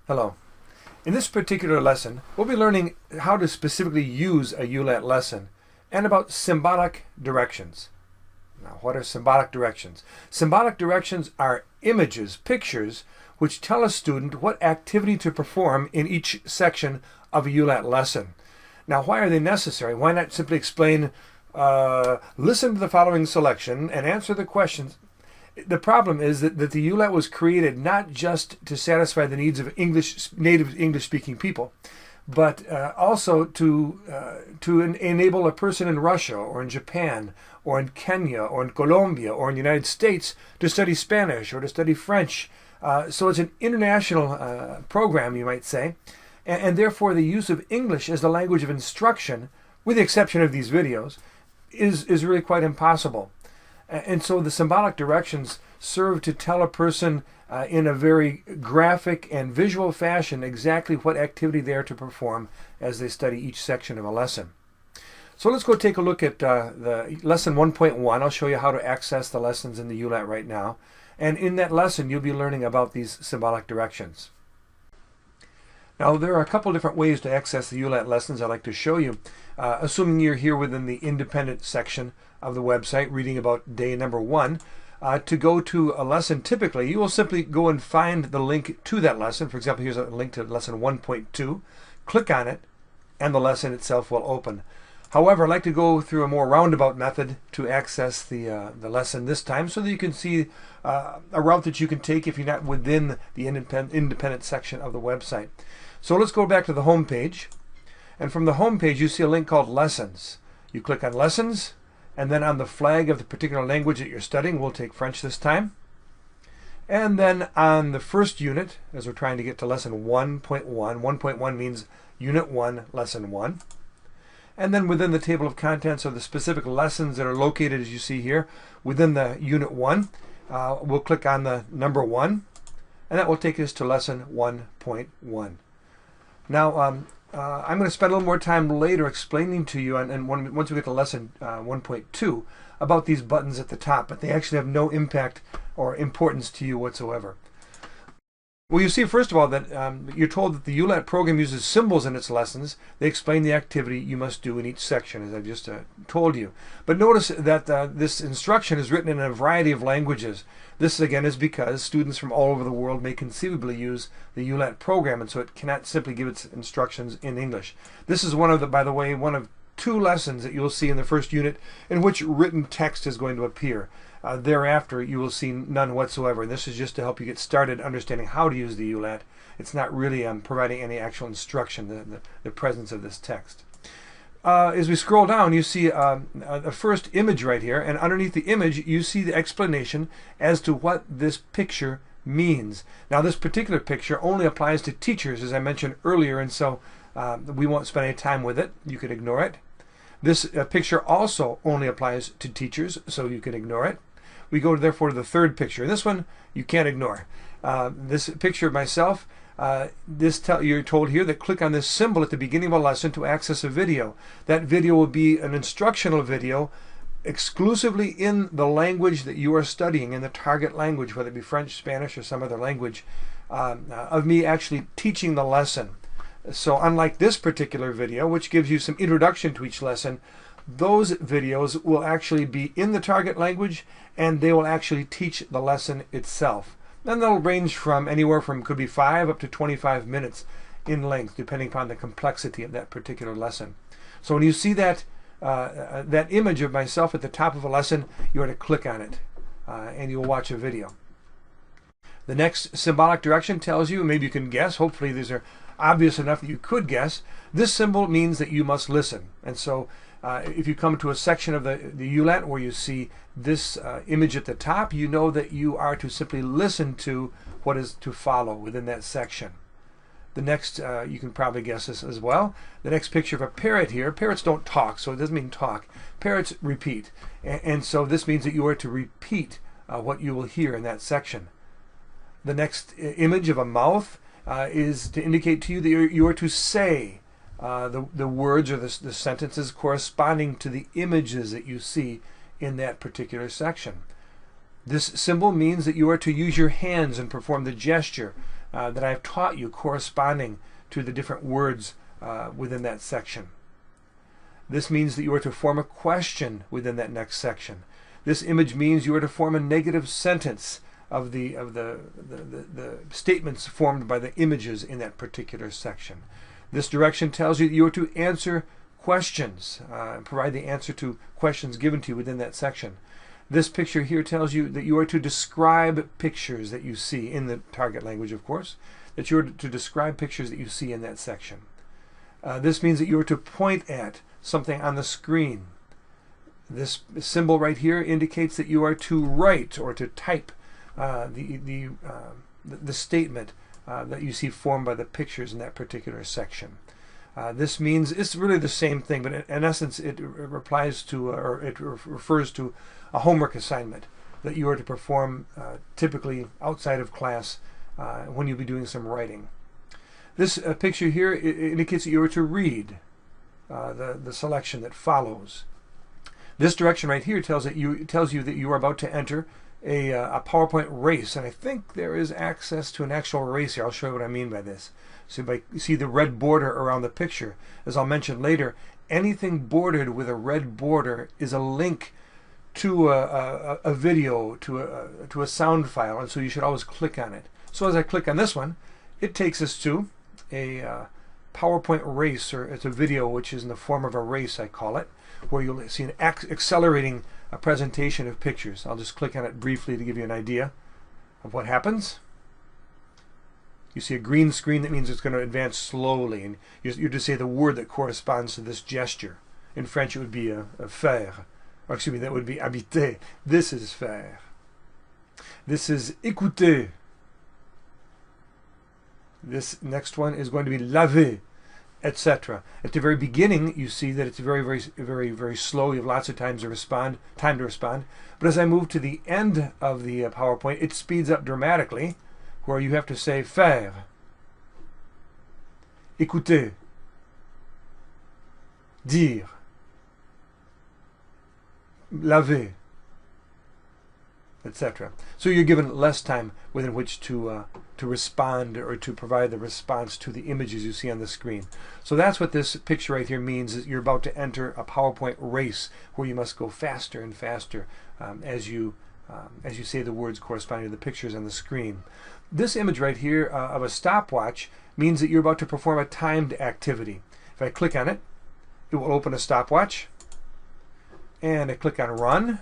Hello. In this particular lesson, we'll be learning how to specifically use a ULAT lesson and about symbolic directions. Now, what are symbolic directions? Symbolic directions are images, pictures, which tell a student what activity to perform in each section of a ULAT lesson. Now, why are they necessary? Why not simply explain, listen to the following selection and answer the questions? The problem is that the ULAT was created not just to satisfy the needs of native English-speaking people, but also to enable a person in Russia or in Japan or in Kenya or in Colombia or in the United States to study Spanish or to study French. So it's an international program, you might say, and therefore the use of English as the language of instruction, with the exception of these videos, is really quite impossible. And so the symbolic directions serve to tell a person in a very graphic and visual fashion exactly what activity they are to perform as they study each section of a lesson. So let's go take a look at the lesson 1.1. I'll show you how to access the lessons in the ULAT right now. And in that lesson, you'll be learning about these symbolic directions. Now, there are a couple different ways to access the ULAT lessons I'd like to show you. Assuming you're here within the independent section of the website, reading about day number 1, to go to a lesson, typically, you will simply go and find the link to that lesson. For example, here's a link to lesson 1.2. Click on it, and the lesson itself will open. However, I'd like to go through a more roundabout method to access the lesson this time so that you can see a route that you can take if you're not within the independent section of the website. So let's go back to the home page. And from the home page, you see a link called Lessons. You click on Lessons, and then on the flag of the particular language that you're studying, we'll take French this time. And then on the first unit, as we're trying to get to lesson 1.1, 1.1 means Unit 1, Lesson 1. And then within the table of contents are the specific lessons that are located, as you see here, within the Unit 1. We'll click on the number 1, and that will take us to lesson 1.1. Now, I'm going to spend a little more time later explaining to you, and once we get to lesson 1.2, about these buttons at the top, but they actually have no impact or importance to you whatsoever. Well, you see, first of all, that you're told that the ULAT program uses symbols in its lessons. They explain the activity you must do in each section, as I just told you. But notice that this instruction is written in a variety of languages. This, again, is because students from all over the world may conceivably use the ULAT program, and so it cannot simply give its instructions in English. This is one of the, by the way, one of 2 lessons that you'll see in the first unit in which written text is going to appear. Thereafter, you will see none whatsoever. And this is just to help you get started understanding how to use the ULAT. It's not really providing any actual instruction, the presence of this text. As we scroll down, you see the first image right here, and underneath the image, you see the explanation as to what this picture means. Now, this particular picture only applies to teachers, as I mentioned earlier, and so we won't spend any time with it. You could ignore it. This picture also only applies to teachers, so you can ignore it. We go therefore to the third picture. This one you can't ignore. This picture of myself, you're told here that click on this symbol at the beginning of a lesson to access a video. That video will be an instructional video exclusively in the language that you are studying, in the target language, whether it be French, Spanish, or some other language, of me actually teaching the lesson. So unlike this particular video, which gives you some introduction to each lesson, those videos will actually be in the target language, and they will actually teach the lesson itself. And they'll range from anywhere from, could be 5 up to 25 minutes in length, depending upon the complexity of that particular lesson. So when you see that image of myself at the top of a lesson, you are to click on it, and you'll watch a video. The next symbolic direction tells you, maybe you can guess, hopefully these are obvious enough that you could guess, this symbol means that you must listen. And so if you come to a section of the ULAT where you see this image at the top, you know that you are to simply listen to what is to follow within that section. The next, you can probably guess this as well, the next picture of a parrot here. Parrots don't talk, so it doesn't mean talk. Parrots repeat. And so this means that you are to repeat what you will hear in that section. The next image of a mouth is to indicate to you that you are to say the words or the sentences corresponding to the images that you see in that particular section. This symbol means that you are to use your hands and perform the gesture that I've taught you corresponding to the different words within that section. This means that you are to form a question within that next section. This image means you are to form a negative sentence of the statements formed by the images in that particular section. This direction tells you that you are to answer questions, provide the answer to questions given to you within that section. This picture here tells you that you are to describe pictures that you see in the target language, of course, that you are to describe pictures that you see in that section. This means that you are to point at something on the screen. This symbol right here indicates that you are to write or to type the statement that you see formed by the pictures in that particular section. This means it's really the same thing, but in essence it refers to a homework assignment that you are to perform typically outside of class when you'll be doing some writing. This picture here indicates that you are to read the selection that follows. This direction right here tells you that you are about to enter a PowerPoint race, and I think there is access to an actual race here. I'll show you what I mean by this. So you see the red border around the picture. As I'll mention later, anything bordered with a red border is a link to a video, to a sound file, and so you should always click on it. So as I click on this one, it takes us to a PowerPoint race, or it's a video which is in the form of a race, I call it, where you'll see an accelerating presentation of pictures. I'll just click on it briefly to give you an idea of what happens. You see a green screen. That means it's going to advance slowly, and you're to say the word that corresponds to this gesture. In French it would be faire, or excuse me, that would be habiter. This is faire. This is écouter. This next one is going to be laver, etc. At the very beginning, you see that it's very slow. You have lots of time to respond. But as I move to the end of the PowerPoint, it speeds up dramatically, where you have to say faire, écouter, dire, laver, etc. So you're given less time within which to respond, or to provide the response to the images you see on the screen. So that's what this picture right here means, is you're about to enter a PowerPoint race where you must go faster and faster as you say the words corresponding to the pictures on the screen. This image right here of a stopwatch means that you're about to perform a timed activity. If I click on it, it will open a stopwatch, and I click on Run.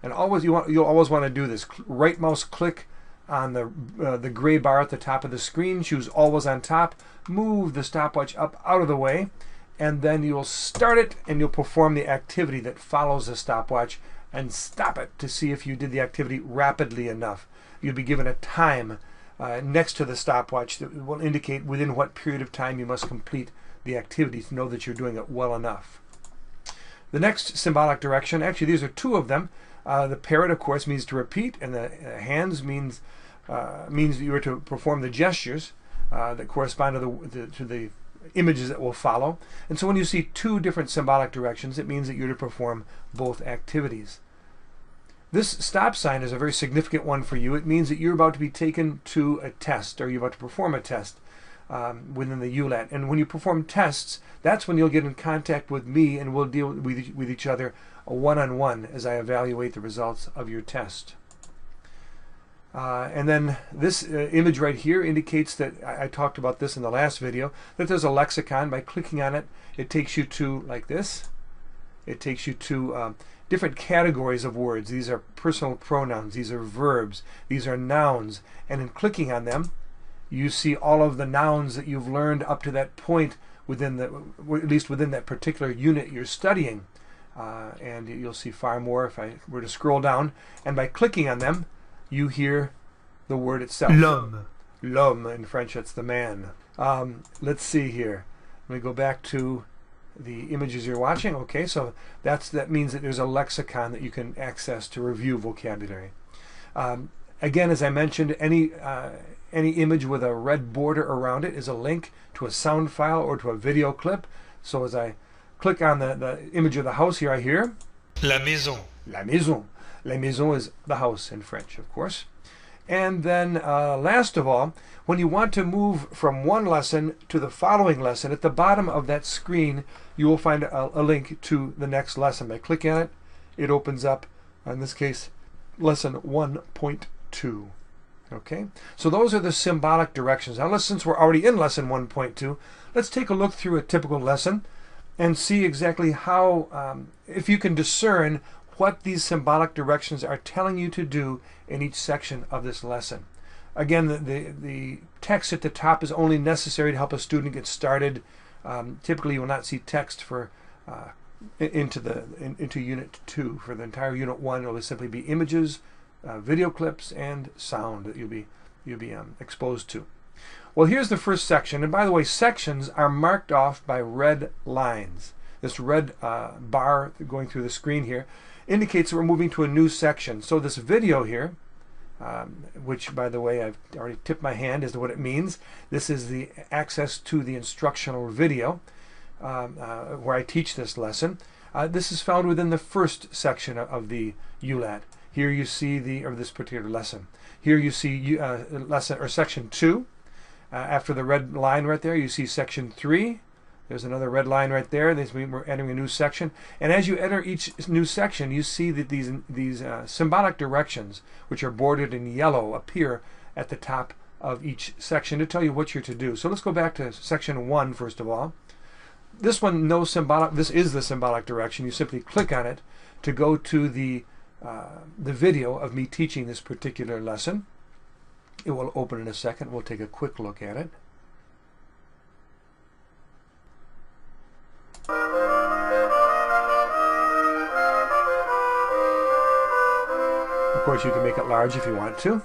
And you'll always want to do this. Right mouse click on the gray bar at the top of the screen, choose Always on Top, move the stopwatch up out of the way, and then you'll start it, and you'll perform the activity that follows the stopwatch, and stop it to see if you did the activity rapidly enough. You'll be given a time next to the stopwatch that will indicate within what period of time you must complete the activity to know that you're doing it well enough. The next symbolic direction, actually these are two of them. The parrot, of course, means to repeat, and the hands means that you are to perform the gestures that correspond to the images that will follow. And so when you see two different symbolic directions, it means that you're to perform both activities. This stop sign is a very significant one for you. It means that you're about to be taken to a test, or you're about to perform a test within the ULAT. And when you perform tests, that's when you'll get in contact with me, and we'll deal with each other one-on-one as I evaluate the results of your test. And then this image right here indicates that, I talked about this in the last video, that there's a lexicon. By clicking on it, it takes you to, like this, it takes you to different categories of words. These are personal pronouns, these are verbs, these are nouns, and in clicking on them, you see all of the nouns that you've learned up to that point within at least within that particular unit you're studying. And you'll see far more if I were to scroll down. And by clicking on them, you hear the word itself. L'homme. L'homme, in French, that's the man. Let's see here. Let me go back to the images you're watching. Okay, so that means that there's a lexicon that you can access to review vocabulary. Again, as I mentioned, any image with a red border around it is a link to a sound file or to a video clip. So as I click on the image of the house here, I hear La maison. La maison. La maison is the house in French, of course. And then last of all, when you want to move from one lesson to the following lesson, at the bottom of that screen you will find a link to the next lesson. By clicking on it, it opens up, in this case, lesson 1.2. Okay, so those are the symbolic directions. Now, since we're already in lesson 1.2, let's take a look through a typical lesson and see exactly how, if you can discern what these symbolic directions are telling you to do in each section of this lesson. Again, the text at the top is only necessary to help a student get started. Typically, you will not see text for into Unit 2. For the entire Unit 1, it will simply be images, video clips, and sound that you'll be exposed to. Well, here's the first section, and by the way, sections are marked off by red lines. This red bar going through the screen here indicates that we're moving to a new section. So this video here, which, by the way, I've already tipped my hand as to what it means. This is the access to the instructional video where I teach this lesson. This is found within the first section of the ULAT. Here you see this particular lesson. Here you see section 2. After the red line right there, you see section 3. There's another red line right there. We're entering a new section. And as you enter each new section, you see that these symbolic directions, which are bordered in yellow, appear at the top of each section to tell you what you're to do. So let's go back to section 1 first of all. This one, this is the symbolic direction. You simply click on it to go to the video of me teaching this particular lesson. It will open in a second. We'll take a quick look at it. Of course, you can make it large if you want to.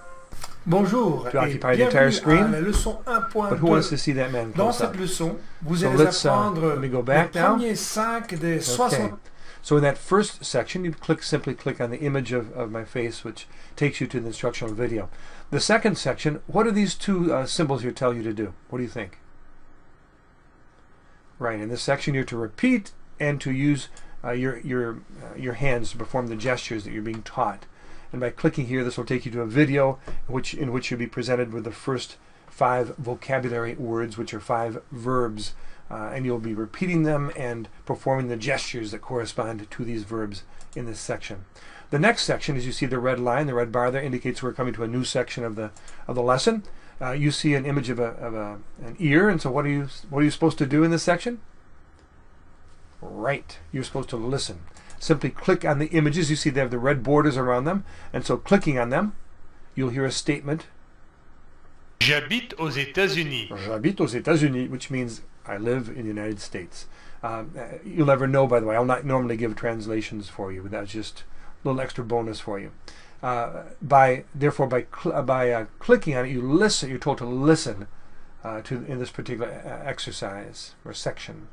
Bonjour To et occupy the entire bienvenue à screen. la leçon But who wants to 1.2. see that man Dans close up? cette leçon, vous So allez let apprendre me go les back now. premiers 5 des 60. Okay. So in that first section, you simply click on the image of my face, which takes you to the instructional video. The second section, what do these two symbols here tell you to do? What do you think? Right, in this section you're to repeat and to use your hands to perform the gestures that you're being taught. And by clicking here, this will take you to a video in which you'll be presented with the first 5 vocabulary words, which are 5 verbs. And you'll be repeating them and performing the gestures that correspond to these verbs in this section. The next section, as you see the red line, the red bar there, indicates we're coming to a new section of the lesson. You see an image of an ear, and so what are you supposed to do in this section? Right, you're supposed to listen. Simply click on the images. You see they have the red borders around them, and so clicking on them, you'll hear a statement. J'habite aux États-Unis. J'habite aux États-Unis, which means I live in the United States. You'll never know, by the way. I'll not normally give translations for you, but that's just a little extra bonus for you. By clicking on it, you listen. You're told to listen in this particular exercise or section.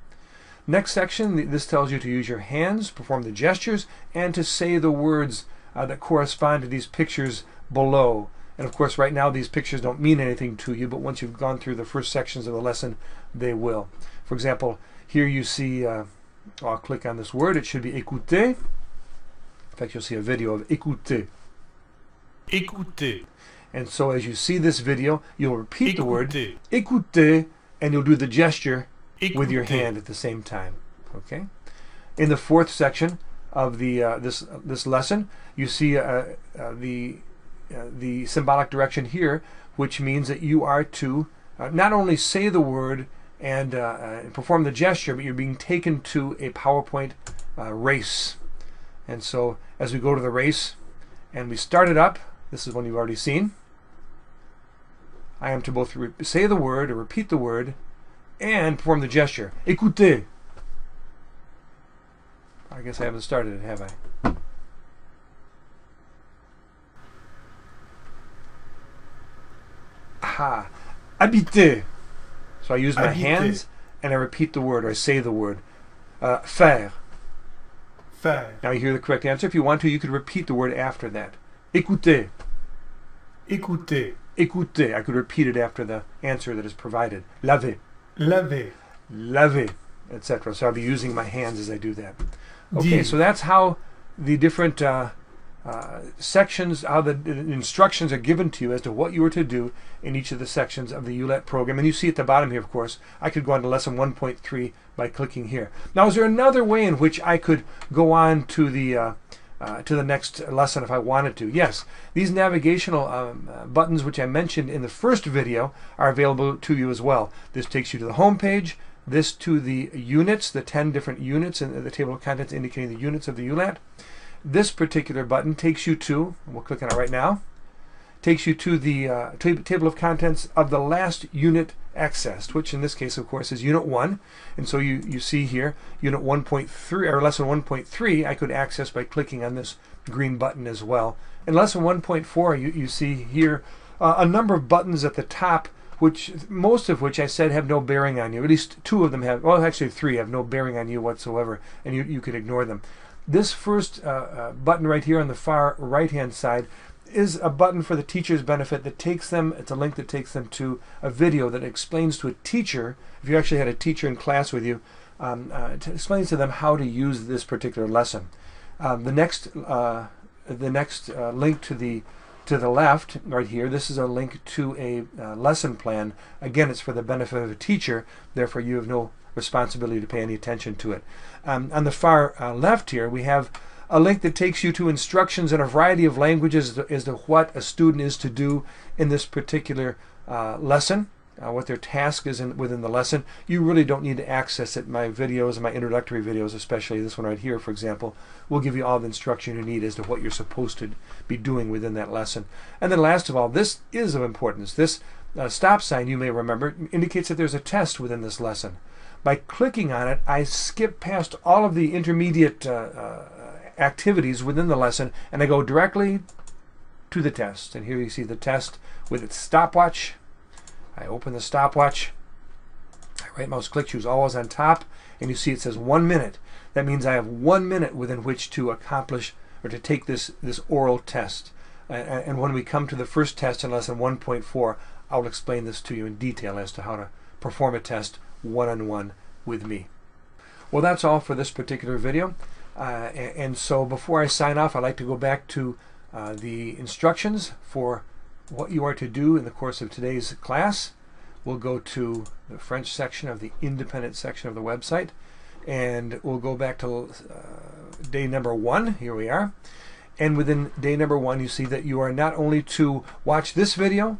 Next section, this tells you to use your hands, perform the gestures, and to say the words that correspond to these pictures below. And of course, right now these pictures don't mean anything to you, but once you've gone through the first sections of the lesson, they will. For example, here you see, I'll click on this word, it should be écouter. In fact, you'll see a video of écouter. Écoutez. And so as you see this video, you'll repeat the word Écoutez. écouter, and you'll do the gesture with your Écoutez. hand at the same time. Okay. In the fourth section of the this lesson, you see the symbolic direction here, which means that you are to not only say the word and perform the gesture, but you're being taken to a PowerPoint race. And so as we go to the race and we start it up, this is one you've already seen. I am to both say the word or repeat the word and perform the gesture. Écoutez. I guess I haven't started it, have I? Aha. Habiter. So I use my Habiter. hands and I repeat the word or I say the word. Faire. Faire. Now you hear the correct answer. If you want to, you could repeat the word after that. Écoutez. Écoutez. Écoutez. I could repeat it after the answer that is provided. Laver. Laver. Laver, etc. So I'll be using my hands as I do that. Okay, Dire. so that's how the different sections, how the instructions are given to you as to what you are to do in each of the sections of the ULAT program. And you see at the bottom here, of course, I could go on to lesson 1.3 by clicking here. Now, is there another way in which I could go on to the next lesson if I wanted to? Yes, these navigational buttons, which I mentioned in the first video, are available to you as well. This takes you to the home page, this to the units, the 10 different units in the table of contents indicating the units of the ULAT. This particular button takes you to, and we'll click on it right now, takes you to the table of contents of the last unit accessed, which in this case, of course, is Unit 1. And so you see here, Unit 1.3, or Lesson 1.3, I could access by clicking on this green button as well. In Lesson 1.4, you see here a number of buttons at the top, which most of which I said have no bearing on you. At least 2 of them have, well, actually 3 have no bearing on you whatsoever, and you could ignore them. This first button right here on the far right-hand side is a button for the teacher's benefit that takes them, it's a link that takes them to a video that explains to a teacher, if you actually had a teacher in class with you, explains to them how to use this particular lesson. The next link to the left, right here, this is a link to a lesson plan. Again, it's for the benefit of a teacher, therefore you have no responsibility to pay any attention to it. On the far left here, we have a link that takes you to instructions in a variety of languages as to what a student is to do in this particular lesson, what their task is within the lesson. You really don't need to access it. My videos, my introductory videos, especially this one right here, for example, will give you all the instruction you need as to what you're supposed to be doing within that lesson. And then last of all, this is of importance. This stop sign, you may remember, indicates that there's a test within this lesson. By clicking on it, I skip past all of the intermediate activities within the lesson, and I go directly to the test. And here you see the test with its stopwatch. I open the stopwatch. I right mouse click, choose always on top, and you see it says 1 minute. That means I have 1 minute within which to accomplish or to take this oral test. And when we come to the first test in lesson 1.4, I'll explain this to you in detail as to how to perform a test one-on-one with me. Well, that's all for this particular video. And so before I sign off, I'd like to go back to the instructions for what you are to do in the course of today's class. We'll go to the French section of the independent section of the website, and we'll go back to day number 1. Here we are. And within day number 1, you see that you are not only to watch this video,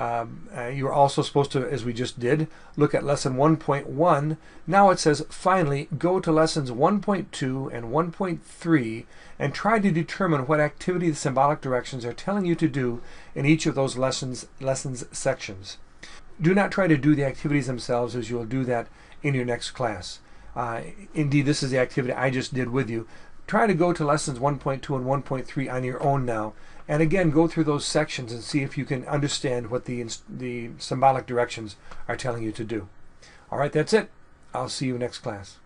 you're also supposed to, as we just did, look at lesson 1.1. Now it says, finally, go to lessons 1.2 and 1.3 and try to determine what activity the symbolic directions are telling you to do in each of those lessons sections. Do not try to do the activities themselves, as you'll do that in your next class. Indeed, this is the activity I just did with you. Try to go to lessons 1.2 and 1.3 on your own now. And again, go through those sections and see if you can understand what the symbolic directions are telling you to do. All right, that's it. I'll see you next class.